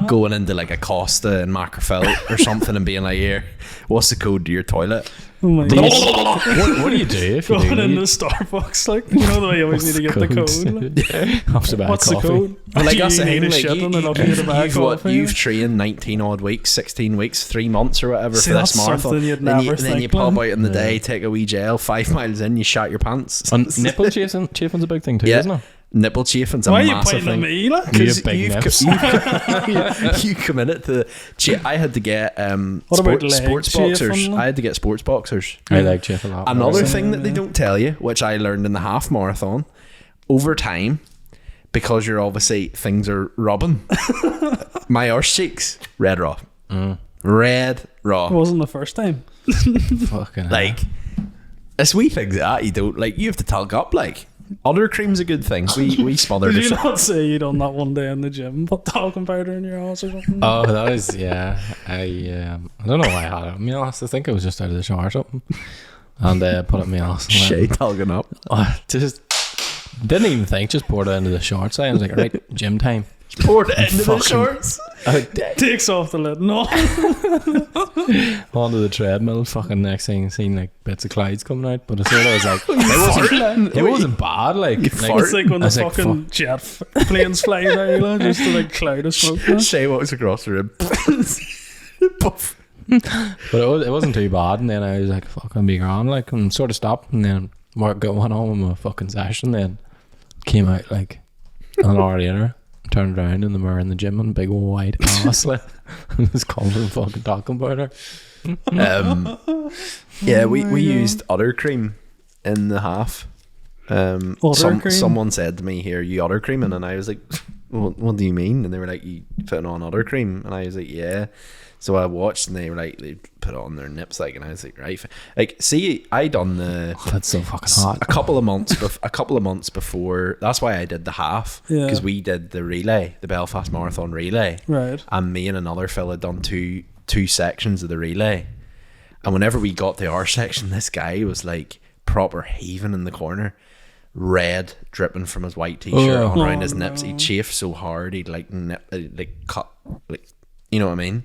Going into like a Costa in Macrofelt or something and being like, here, what's the code to your toilet? Oh my god. what do you do if you Going do? into Starbucks, like, you know the way you always need to get the code. Like, Have to buy what's coffee. the code? Well, like that's you the need thing, a like, shit and then I'll give you the bag coffee. you've trained 19 odd weeks, 16 weeks, 3 months or whatever See, for this that's marathon. something you'd Then never then you think, pop man. out in the day, take a wee gel, 5 miles in, you shat your pants. And nipple chafing's a big thing too, Yeah. isn't it? Nipple chafing's a Why are you massive pointing at thing. me? Like? You Because have big nips. you come in it to I had to get What about leg sports boxers. chafing? I had to get sports boxers. I like chafe a lot. Another Right. thing that they don't tell you, which I learned in the half marathon, over time, because you're obviously things are rubbing. My arse cheeks red raw, red raw. It wasn't the first time. Fucking hell. Like it's wee things like that you don't like. You have to talk up like. Udder cream's a good thing. We smothered Did it. you not say you done that one day in the gym, put talcum powder in your ass or something? Oh, that was, yeah. I don't know why I had it. I mean, I think it was just out of the shower or something. And put it in my ass. Shea talking up. Just didn't even think, just poured it into the shorts. I was like, right, gym time. Poured it into the Fucking- shorts. Takes off the lid. No. Onto the treadmill. Fucking next thing, seen like bits of Clyde's coming out. But I sort of was like, it wasn't bad. Like It's like when I the was like, fucking jet planes fly by, like, just to like cloud of smoke. Like. Shea walks across the room. Puff. But it wasn't too bad. And then I was like, fucking be gone. Like, and sort of stopped. And then went on with my fucking session. Then came out like an hour later. Turned around in the mirror in the gym and big old white ass like it was covered in fucking talcum powder. Yeah, we used udder cream in the half. Udder cream? Someone said to me, here, you udder creaming? And I was like, what do you mean? And they were like, you putting on udder cream? And I was like, yeah. So I watched and they were like, they put it on their nips, like, and I was like, right. Like, see, I done the That's so fucking hot. a couple of months before. That's why I did the half, Yeah. because we did the relay, the Belfast Marathon relay, Right. and me and another fella had done two sections of the relay. And whenever we got to our section, this guy was like proper heaving in the corner, red dripping from his white t-shirt on around his nips. no. He'd chafe so hard he'd like cut, like, you know what I mean.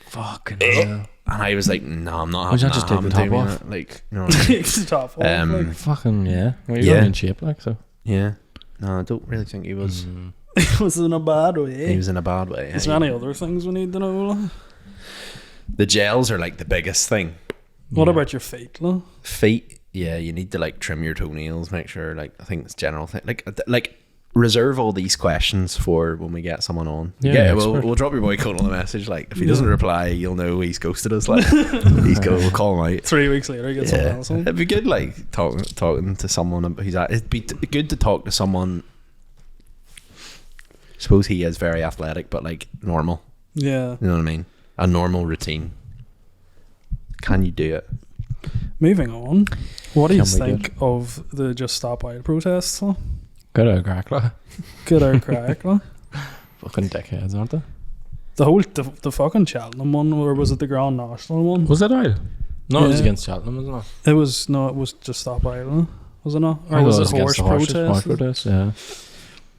Fucking hell. And I was like, no, I'm not Would having you just that. take the I'm top doing off? it. Like, you know what I mean? Takes the top off. Um, Fucking yeah. Well, you're Yeah. really in shape like so. Yeah. No, I don't really think he was. like, was in a bad way. He was in a bad way. Is there any other things we need to know? Like? The gels are like the biggest thing. What about your feet? Like? Feet, yeah, you need to like trim your toenails, make sure, like, I think it's general thing. Like reserve all these questions for when we get someone on. Yeah, we'll drop your boy Colin a message. Like, if he doesn't reply, you'll know he's ghosted us. Like, we'll call him out. 3 weeks later, get someone else on. It'd be good, like, talking to someone. It'd be good to talk to someone. Suppose he is very athletic, but like normal. Yeah. You know what I mean? A normal routine. Can you do it? Moving on. What do you Can we think of the Just Stop Oil protests? Like? Good old crack like. Good old crack. Like? Fucking dickheads, aren't they? the fucking Cheltenham one, or was it the Grand National one? Was it out? No, it was Yeah. against Cheltenham, wasn't it? It was just Stop Island, was it not? Or I was thought it against horse the horses, protest? Horse protest, yeah.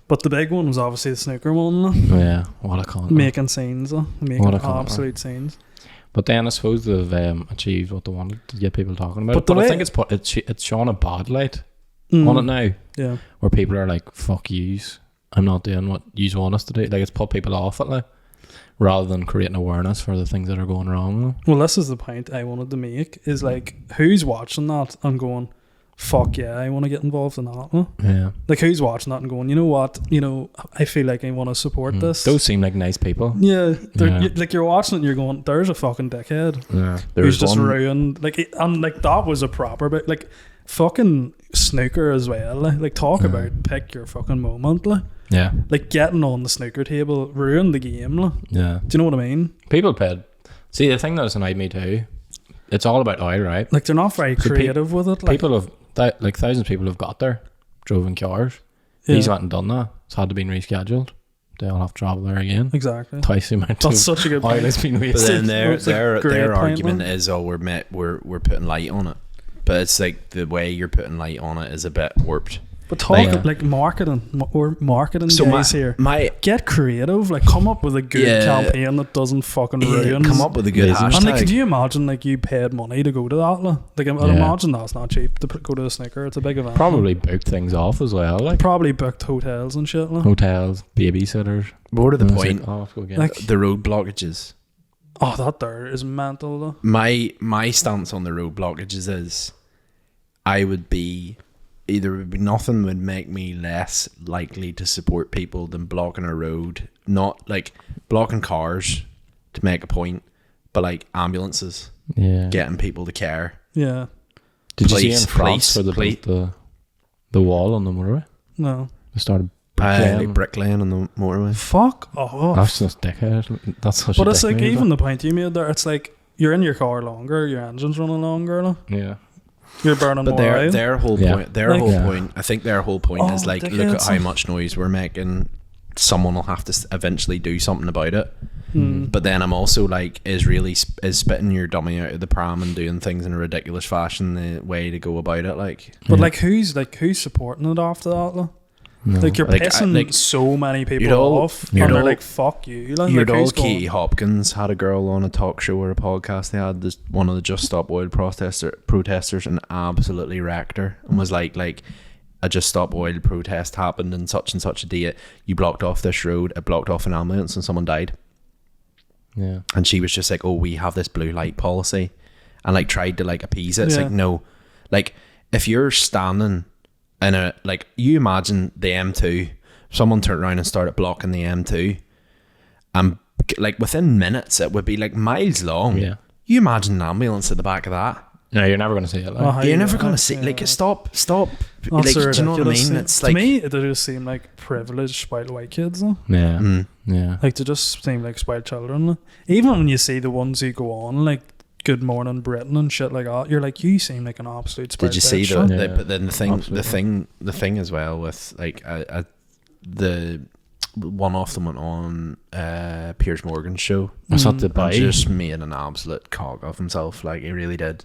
But the big one was obviously the snooker one. Yeah, what a con. Making scenes, making What a con- absolute scenes. But then I suppose they've achieved what they wanted to get people talking about. But But, the I way- think it's shone a bad light on it now, Yeah. where people are like, "Fuck yous, I'm not doing what yous want us to do." Like it's put people off it, like, rather than creating awareness for the things that are going wrong. Well, this is the point I wanted to make, is like, who's watching that and going, fuck yeah, I want to get involved in that, huh? Yeah, Like, who's watching that and going, you know what, I feel like I want to support this. those seem like nice people. Yeah, Yeah. like you're watching it and you're going, there's a fucking dickhead Yeah, who's just ruined, like, and like that was a proper bit, like, fucking snooker as well, like talk Yeah. about pick your fucking moment, yeah, like getting on the snooker table ruined the game, yeah. do you know what I mean? People paid. See, the thing that's annoyed me too, it's all about oil, right? Like they're not very So creative with it, like, People have like thousands of people have got there, drove in cars. yeah, He's went and done that. It's had to be rescheduled. They all have to travel there again. exactly. Twice the amount That's of such a good oil point. has been But wasted. then It's a their great point, argument man. is, oh, we're putting light on it. But it's like the way you're putting light on it is a bit warped. But talk Like- like marketing, or marketing So guys here. my Get creative, like come up with a good Yeah. campaign that doesn't fucking ruin. come up with a good Amazing. And like, hashtag. could you imagine like you paid money to go to that? Like I'd Yeah. imagine that's not cheap to go to the snooker. It's a big event. Probably booked things off as well, like Probably booked hotels and shit. Like. hotels, babysitters. More to the And it's point, like, oh, let's go again. Like, the road blockages. oh, that there is mental though. My stance on the road blockages is, I would be nothing would make me less likely to support people than blocking a road. Not like blocking cars to make a point, but like ambulances, yeah. getting people to care. Yeah. Did you see police- in France where they police- built the wall on the motorway? No. They started Like bricklaying. bricklaying on the motorway. Fuck off. That's just dickhead. That's such But a it's dick like move, even the point you made there. It's like you're in your car longer, your engine's running longer. Like. yeah. You're burning But more oil. their whole Yeah. point, Like- Yeah. I think their whole point is Oh, like, look dickheads. at how much noise we're making. Someone will have to eventually do something about it. But then I'm also like, is spitting your dummy out of the pram and doing things in a ridiculous fashion the way to go about it? Like, But Yeah. who's supporting it after that? Like? No. Like you're Like, pissing like, so many people Ardal- off, Ardal- and they're like, "Fuck you!" Like, your like dog who's going- Katie Hopkins had a girl on a talk show or a podcast. They had this one of the Just Stop Oil protesters and absolutely wrecked her and was like a Just Stop Oil protest happened in such and such a date. You blocked off this road. It blocked off an ambulance and someone died. Yeah. And she was just like, oh, we have this blue light policy, and like tried to like appease it. It's Yeah. like, no, like if you're standing in a, like, you imagine the M2, someone turned around and started blocking the M2, and like within minutes it would be like miles long. Yeah. You imagine an ambulance at the back of that. No, you're never going to see it. Like. Oh, You're never gonna yeah. see, like, stop. That's Like, do you know what I ridiculous. mean? It's to like, me, it just seem like privileged spoiled white kids, though. Yeah. Mm. Yeah. Like they just seem like spoiled children. Like. Even when you see the ones who go on like Good Morning Britain and shit like that, you're like, you seem like an absolute spoiled did you see bitch, the, like. Yeah. but then Absolutely. the thing as well with like the one of them went on Piers Morgan's show. That's not the And buy. just made an absolute cock of himself. Like, he really did.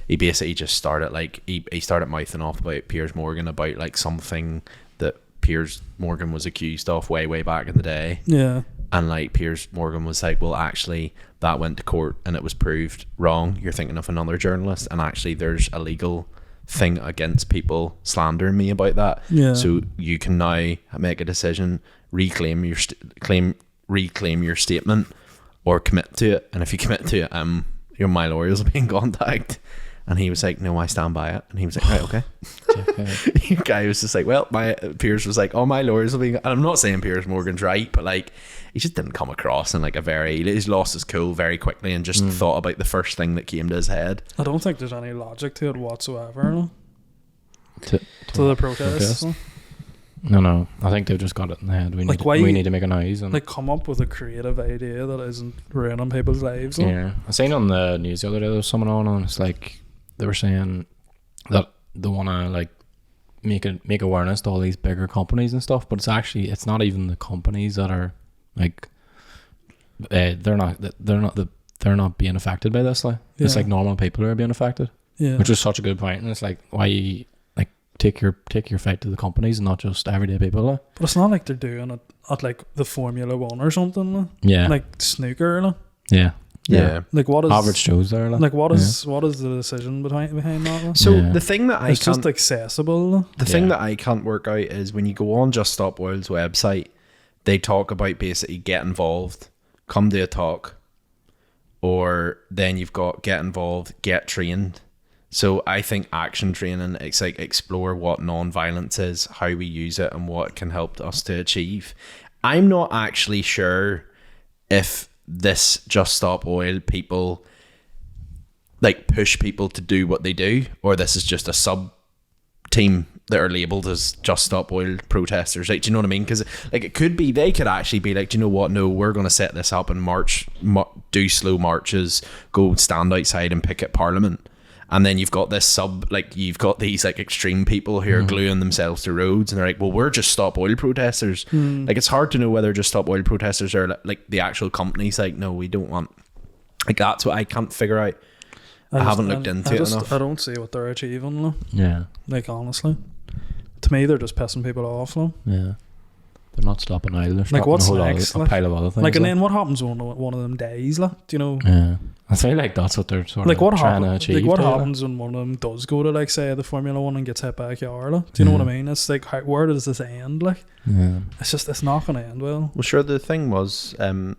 He basically just started like he started mouthing off about Piers Morgan, about like something that Piers Morgan was accused of way back in the day. Yeah. And like Piers Morgan was like, well, actually that went to court and it was proved wrong. You're thinking of another journalist, and actually there's a legal thing against people slandering me about that. Yeah. So you can now make a decision, reclaim your statement, or commit to it. And if you commit to it, my lawyers will be in contact. And he was like, no, I stand by it. And he was like, right, okay. The guy was just like, well, Piers was like, oh, my lawyers will be, and I'm not saying Piers Morgan's right, but like, he just didn't come across in like he's lost his cool very quickly and just thought about the first thing that came to his head. I don't think there's any logic to it whatsoever. No? To To the protests. protest? No. I think they've just got it in the head. Like, why- we need to make a noise. And Like, come up with a creative idea that isn't ruining people's lives. No? yeah, I seen on the news the other day there was someone on, and it's like they were saying that they want to like make awareness to all these bigger companies and stuff, but it's not even the companies that are like they're not being affected by this. Like it's like normal people who are being affected. Yeah. Which is such a good point, and it's like why you like take your fight to the companies and not just everyday people. Like. But it's not like they're doing it at like the Formula One or something. Like. Yeah. Like snooker. Like. Yeah. Like what is average shows there? Like what is the decision behind that? Like? So the thing that it's just accessible. Like. The thing that I can't work out is when you go on Just Stop Oil's website, they talk about basically get involved, come to a talk, or then you've got get involved, get trained. So I think action training, it's like explore what non-violence is, how we use it, and what it can help us to achieve. I'm not actually sure if this Just Stop Oil people like push people to do what they do, or this is just a sub team that are labeled as Just Stop Oil protesters. Like, do you know what I mean? Because like it could be they could actually be like, do you know what? No, we're going to set this up and do slow marches, go stand outside and picket Parliament. And then you've got this you've got these like extreme people who are gluing themselves to roads, and they're like, well, we're Just Stop Oil protesters. Like, it's hard to know whether Just Stop Oil protesters are like the actual companies. Like, no, we don't want. Like, that's what I can't figure out. I haven't looked into it enough. I don't see what they're achieving. Like. Yeah. Like, honestly, to me, they're just pissing people off. Like. Yeah. They're not stopping either. They're stopping what's a whole next? a pile of other things. Like, and then what happens when one of them dies? Like, do you know? Yeah. I feel like that's what they're sort like of trying to achieve. Like, what happens when one of them does go to, like, say, the Formula One and gets hit by a car? Like? Do you know what I mean? It's like, where does this end? Like, it's not going to end well. Well, sure. The thing was, there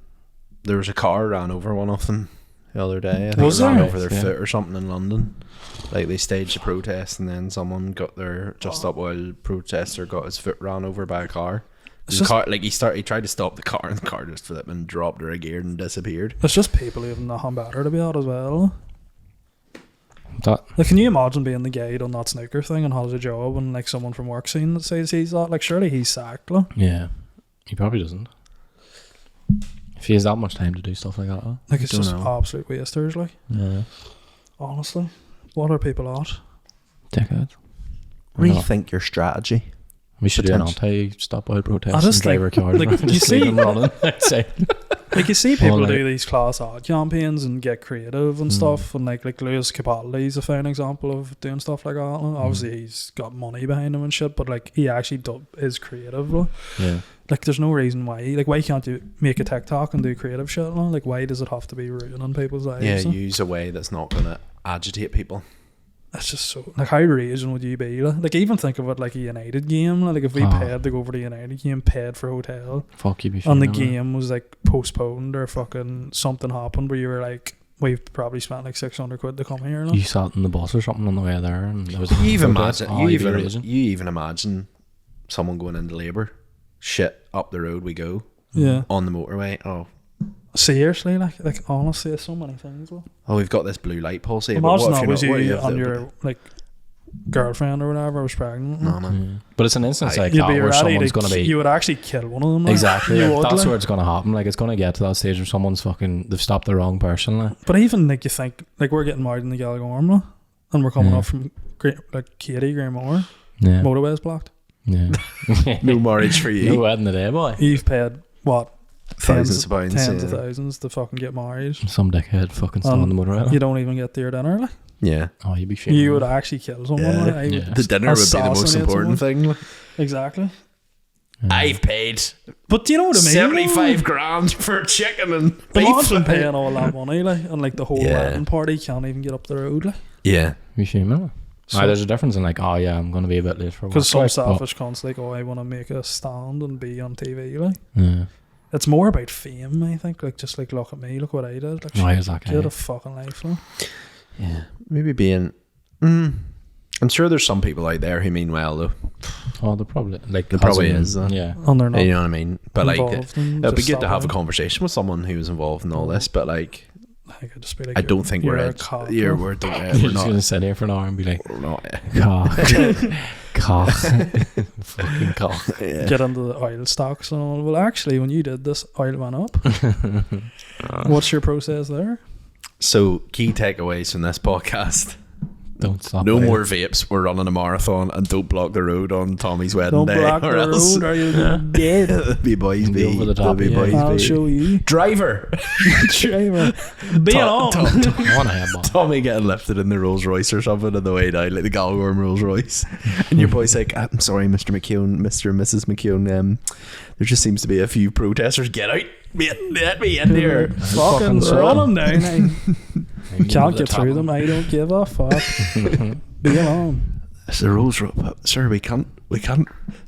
was a car ran over one of them the other day. I think Was it ran there? over their foot or something in London. Like, they staged a protest, and then someone got their Just Stop Oil protester got his foot ran over by a car. The car, like he tried to stop the car, and the car just flipped and dropped her a gear and disappeared. It's just people even nothing better to be at as well. That, like, can you imagine being the guy on that snooker thing and has a job, and like someone from work scene that says he's that? Like, surely he's sacked. Like. Yeah, he probably doesn't. If he has that much time to do stuff like that, like it's just absolute wasters. Like, yeah. Honestly, what are people at? Decades. Rethink your strategy. We should do an anti-stop oil protest and drive our cars. Like, you see them running outside. Like, you see people do these class art campaigns and get creative and stuff, and like Lewis Capaldi is a fine example of doing stuff like that. Obviously, he's got money behind him and shit, but like he actually is creative. Like. Yeah. Like, there's no reason why. Like, why can't you make a TikTok and do creative shit? Like, why does it have to be ruining people's lives? Yeah, use a way that's not going to agitate people. That's just so. Like, how raging would you be? Like, even think of it like a United game. Like, if we paid to go over the United game, paid for a hotel, fuck you, be and the game was like postponed or fucking something happened where you were like, we've probably spent like 600 quid to come here. Like. You sat in the bus or something on the way there, and there was you even imagine someone going into labour. Shit, up the road we go. Yeah. On the motorway. Oh. Seriously, like honestly, there's so many things. Well. Oh, we've got this blue light policy. Imagine that was you and your like girlfriend or whatever was pregnant. No, man. Yeah. But it's an instance like that where someone's going to be. You would actually kill one of them. Like. Exactly. Like, that's where it's going to happen. Like, it's going to get to that stage where someone's they've stopped the wrong person. Like. But even like you think, like we're getting married in the Gallagher, and we're coming up from Katie Greenmore. Yeah. Motorway's blocked. Yeah. No marriage for you. No wedding today, boy. You've paid what? Thousands of pounds. Tens of thousands to fucking get married. Some dickhead fucking still on the motorway. You don't even get to your dinner. Like. Yeah. Oh, you'd be shitting. You would actually kill someone. Yeah. Like. Yeah. The dinner would be the most important thing. Exactly. I've paid. But do you know what I mean? 75 grand for chicken and beef. Imagine paying all that money, like, and like the whole wedding party can't even get up the road. Like. Yeah. You shame. So, there's a difference in like, oh yeah, I'm going to be a bit late for work. Because some selfish cunts like, oh, I want to make a stand and be on TV. Like, yeah. It's more about fame, I think. Like, just like, look at me, look what I did. Like, why is that guy? Get a fucking life, man. Yeah, maybe being. I'm sure there's some people out there who mean well though. Oh, there probably is. Yeah, and they're not. You know what I mean? But like, it'd be good to have a out. conversation with someone who was involved in all this. But like. I could just be like, I don't think we're You're just going to sit here for an hour and be like, we're not. Cock. Fucking cock. Yeah. Get into the oil stocks and all. Well, actually, when you did this, oil went up. What's your process there? So, key takeaways from this podcast. Don't stop. No there. more vapes. We're running a marathon, and don't block the road on Tommy's wedding Don't day. block or the else road or you'll be dead. be boys Go be. over the There'll top, be yeah. boys I'll be. show you. Driver. Driver. Be on. One hand, man. Tommy getting lifted in the Rolls Royce or something on the way down, like the Galgorm Rolls Royce, and your boy's like, "I'm sorry, Mr. McKeown, Mr. and Mrs. McKeown. There just seems to be a few protesters. Get out, let me in here." Fucking run them down. I can't get through them. I don't give a fuck. Be alone. It's a Rolls Royce, sir. We can't.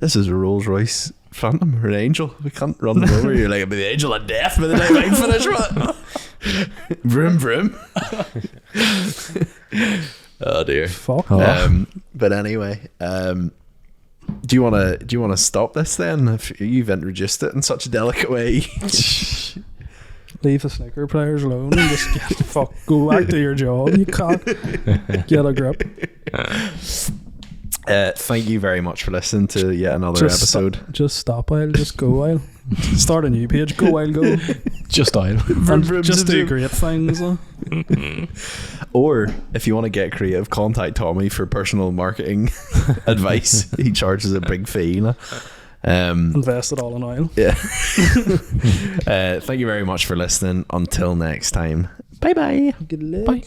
This is a Rolls Royce Phantom or an Angel. We can't run them over. You're like, "I'll be the Angel of Death by the time I finish with it." Vroom vroom. Oh dear. Fuck. But anyway, do you wanna stop this then? If you've introduced it in such a delicate way. Leave the snooker players alone and just get the fuck. Go back to your job. You can't get a grip. Thank you very much for listening to yet another Just episode. Just stop while. Just go while. Start a new page. Go while. Go. Just oil. And just do great things. Or if you want to get creative, contact Tommy for personal marketing advice. He charges a big fee. Invest it all in oil. Yeah. Thank you very much for listening. Until next time. Bye bye. Good luck. Bye.